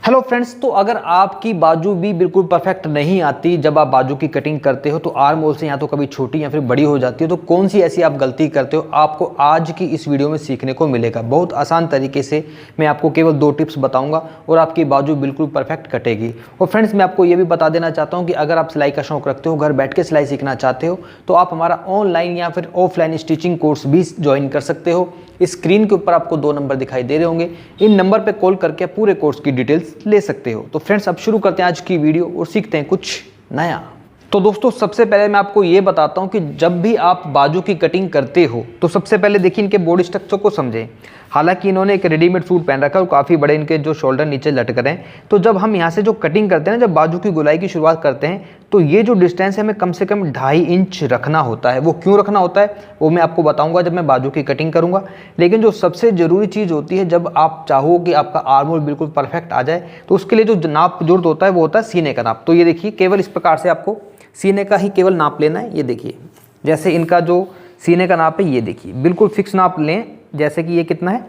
Hello friends, तो अगर आपकी बाजू भी बिल्कुल परफेक्ट नहीं आती जब आप बाजू की कटिंग करते हो तो आर्म होल से या तो कभी छोटी या फिर बड़ी हो जाती है। तो कौन सी ऐसी आप गलती करते हो, आपको आज की इस वीडियो में सीखने को मिलेगा। बहुत आसान तरीके से मैं आपको केवल 2 टिप्स बताऊंगा और आपकी बाजू बिल्कुल परफेक्ट कटेगी। और फ्रेंड्स, मैं आपको ये भी बता देना चाहता हूँ कि अगर आप सिलाई का शौक रखते हो, घर बैठ के सिलाई सीखना चाहते हो, तो आप हमारा ऑनलाइन या फिर ऑफलाइन स्टिचिंग कोर्स भी ज्वाइन कर सकते हो। स्क्रीन के ऊपर आपको 2 नंबर दिखाई दे रहे होंगे, इन नंबर पे कॉल करके पूरे कोर्स की डिटेल्स ले सकते हो। तो फ्रेंड्स, अब शुरू करते हैं आज की वीडियो और सीखते हैं कुछ नया। तो दोस्तों, सबसे पहले मैं आपको ये बताता हूँ कि जब भी आप बाजू की कटिंग करते हो तो सबसे पहले देखिए इनके बॉडी स्ट्रक्चर को समझें। हालांकि इन्होंने एक रेडीमेड सूट पहन रखा है और काफ़ी बड़े इनके जो शोल्डर नीचे लटक रहे हैं। तो जब हम यहाँ से जो कटिंग करते हैं ना, जब बाजू की गोलाई की शुरुआत करते हैं, तो ये जो डिस्टेंस है हमें कम से कम 2.5 इंच रखना होता है। वो क्यों रखना होता है वो मैं आपको बताऊंगा जब मैं बाजू की कटिंग करूंगा। लेकिन जो सबसे ज़रूरी चीज़ होती है, जब आप चाहो कि आपका आर्म होल बिल्कुल परफेक्ट आ जाए, तो उसके लिए जो नाप जरूरत होता है वो होता है सीने का नाप। तो ये देखिए, केवल इस प्रकार से आपको सीने का ही केवल नाप लेना है। ये देखिए, जैसे इनका जो सीने का नाप है, ये देखिए बिल्कुल फिक्स नाप लें। जैसे कि ये कितना है,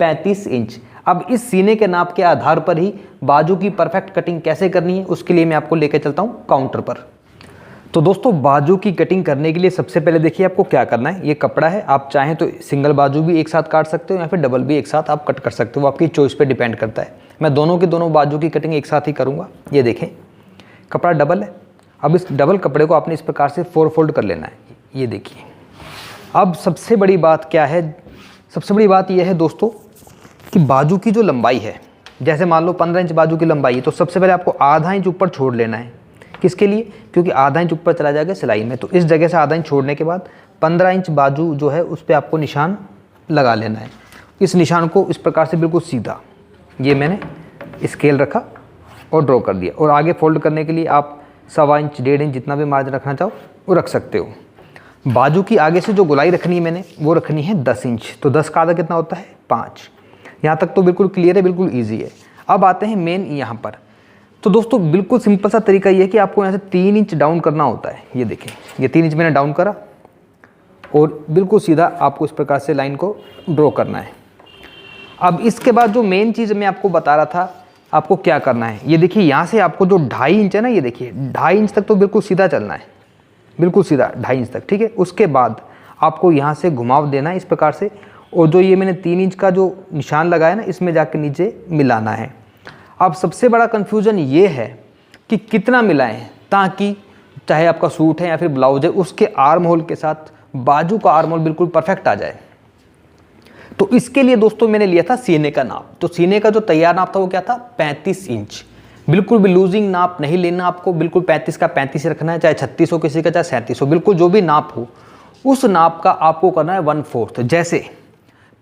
35 इंच। अब इस सीने के नाप के आधार पर ही बाजू की परफेक्ट कटिंग कैसे करनी है, उसके लिए मैं आपको लेकर चलता हूँ काउंटर पर। तो दोस्तों, बाजू की कटिंग करने के लिए सबसे पहले देखिए आपको क्या करना है। ये कपड़ा है, आप चाहें तो सिंगल बाजू भी एक साथ काट सकते हो या फिर डबल भी एक साथ आप कट कर सकते हो, आपकी चॉइस पे डिपेंड करता है। मैं दोनों के दोनों बाजू की कटिंग एक साथ ही करूँगा। ये देखें, कपड़ा डबल है। अब इस डबल कपड़े को आपने इस प्रकार से 4 फोल्ड कर लेना है। ये देखिए, अब सबसे बड़ी बात क्या है, सबसे बड़ी बात यह है दोस्तों कि बाजू की जो लंबाई है, जैसे मान लो 15 इंच बाजू की लंबाई है, तो सबसे पहले आपको आधा इंच ऊपर छोड़ लेना है। किसके लिए? क्योंकि आधा इंच ऊपर चला जाएगा सिलाई में। तो इस जगह से आधा इंच छोड़ने के बाद 15 इंच बाजू जो है उस पर आपको निशान लगा लेना है। इस निशान को इस प्रकार से बिल्कुल सीधा, ये मैंने स्केल रखा और ड्रॉ कर दिया। और आगे फोल्ड करने के लिए आप 1.25 इंच 1.5 इंच जितना भी मार्जिन रखना चाहो वो रख सकते हो। बाजू की आगे से जो गोलाई रखनी है मैंने, वो रखनी है 10 इंच। तो 10 का आधा कितना होता है, 5। यहाँ तक तो बिल्कुल क्लियर है, बिल्कुल ईजी है। अब आते हैं मेन यहाँ पर। तो दोस्तों, बिल्कुल सिंपल सा तरीका ये है कि आपको यहाँ से 3 इंच डाउन करना होता है। ये देखें, ये 3 इंच मैंने डाउन करा और बिल्कुल सीधा आपको इस प्रकार से लाइन को ड्रॉ करना है। अब इसके बाद जो मेन चीज़ मैं आपको बता रहा था, आपको क्या करना है। ये देखिए, यहाँ से आपको जो 2.5 इंच है ना, ये देखिए 2.5 इंच तक तो बिल्कुल सीधा चलना है, बिल्कुल सीधा 2.5 इंच तक, ठीक है। उसके बाद आपको यहाँ से घुमाव देना है इस प्रकार से, और जो ये मैंने 3 इंच का जो निशान लगाया ना, इसमें जाकर नीचे मिलाना है। अब सबसे बड़ा कन्फ्यूज़न ये है कि कितना मिलाएं, ताकि चाहे आपका सूट है या फिर ब्लाउज है, उसके आर्म होल के साथ बाजू का आर्म होल बिल्कुल परफेक्ट आ जाए। तो इसके लिए दोस्तों मैंने लिया था सीने का नाप। तो सीने का जो तैयार नाप था वो क्या था, 35 इंच। बिल्कुल भी लूजिंग नाप नहीं लेना आपको, बिल्कुल 35 का 35 रखना है, चाहे 36 हो किसी का, चाहे 37 हो, बिल्कुल जो भी नाप हो उस नाप का आपको करना है 1/4। जैसे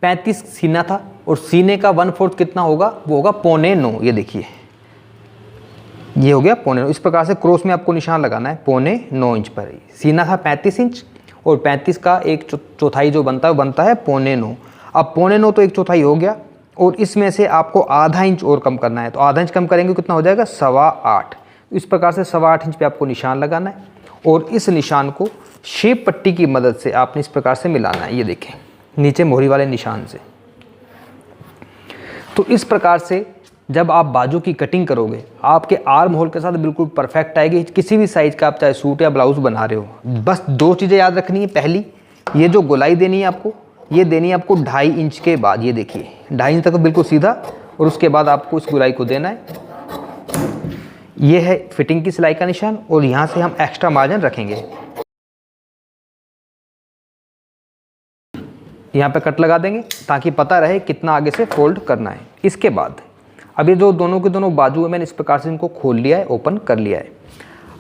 35 सीना था और सीने का 1/4 कितना होगा, वो होगा 8.25। ये देखिए, ये हो गया 8.25। इस प्रकार से क्रॉस में आपको निशान लगाना है 8.25 इंच पर। सीना था 35 इंच और 35 का 1/4 जो बनता है वो बनता है 8.25। अब 8.25 तो 1/4 हो गया, और इसमें से आपको आधा इंच और कम करना है। तो आधा इंच कम करेंगे कितना हो जाएगा, 8.25। इस प्रकार से 8.25 इंच पे आपको निशान लगाना है और इस निशान को शेप पट्टी की मदद से आपने इस प्रकार से मिलाना है। ये देखें, नीचे मोहरी वाले निशान से। तो इस प्रकार से जब आप बाजू की कटिंग करोगे, आपके आर्म होल के साथ बिल्कुल परफेक्ट आएगी। किसी भी साइज का आप चाहे सूट या ब्लाउज बना रहे हो, बस 2 चीज़ें याद रखनी है। पहली, ये जो गोलाई देनी है आपको, ये देनी है आपको 2.5 इंच के बाद। ये देखिए 2.5 इंच तक तो बिल्कुल सीधा, और उसके बाद आपको इस गोलाई को देना है। ये है फिटिंग की सिलाई का निशान, और यहाँ से हम एक्स्ट्रा मार्जिन रखेंगे। यहाँ पे कट लगा देंगे ताकि पता रहे कितना आगे से फोल्ड करना है। इसके बाद अब ये जो दोनों के दोनों बाजू है, मैंने इस प्रकार से इनको खोल लिया है, ओपन कर लिया है।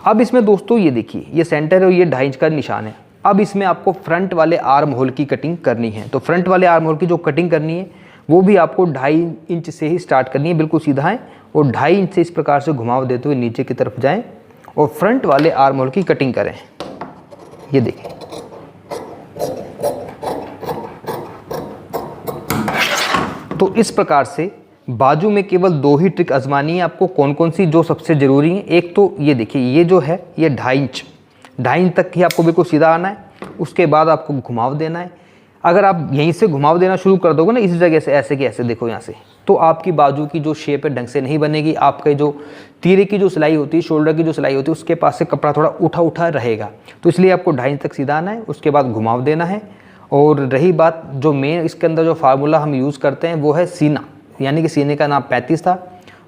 अब इसमें दोस्तों ये देखिए, ये सेंटर है और ये 2.5 इंच का निशान है। अब इसमें आपको फ्रंट वाले आर्म होल की कटिंग करनी है। तो फ्रंट वाले आर्म होल की जो कटिंग करनी है वो भी आपको 2.5 इंच से ही स्टार्ट करनी है। बिल्कुल सीधा है और 2.5 इंच से इस प्रकार से घुमाव देते हुए नीचे की तरफ जाएं और फ्रंट वाले आर्म होल की कटिंग करें। ये देखें, तो इस प्रकार से बाजू में केवल 2 ही ट्रिक आजमानी है आपको। कौन कौन सी, जो सबसे ज़रूरी है। एक तो ये देखिए, ये जो है ये 2.5 इंच तक ही आपको बिल्कुल सीधा आना है। उसके बाद आपको घुमाव देना है। अगर आप यहीं से घुमाव देना शुरू कर दोगे ना, इस जगह से ऐसे कि ऐसे, देखो यहाँ से तो आपकी बाजू की जो शेप है ढंग से नहीं बनेगी। आपके जो तीरे की जो सिलाई होती है, शोल्डर की जो सिलाई होती है, उसके पास से कपड़ा थोड़ा उठा उठा रहेगा। तो इसलिए आपको 2.5 इंच तक सीधा आना है, उसके बाद घुमाव देना है। और रही बात जो मेन इसके अंदर जो फार्मूला हम यूज़ करते हैं वो है सीना, यानी कि सीने का नाप 35 था,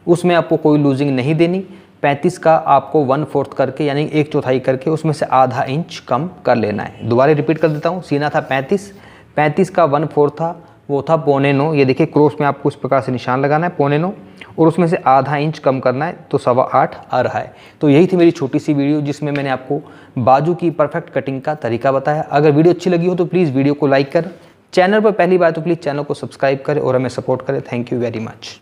उसमें आपको कोई लूजिंग नहीं देनी। 35 का आपको 1/4 करके यानी 1/4 करके उसमें से आधा इंच कम कर लेना है। दोबारा रिपीट कर देता हूँ, सीना था 35 का 1/4 था, वो था 9.25। ये देखिए क्रॉस में आपको इस प्रकार से निशान लगाना है 9.25, और उसमें से आधा इंच कम करना है, तो 8.25 आ रहा है। तो यही थी मेरी छोटी सी वीडियो जिसमें मैंने आपको बाजू की परफेक्ट कटिंग का तरीका बताया। अगर वीडियो अच्छी लगी हो तो प्लीज़ वीडियो को लाइक करें, चैनल पर पहली बार तो प्लीज़ चैनल को सब्सक्राइब करें और हमें सपोर्ट करें। Thank you very much.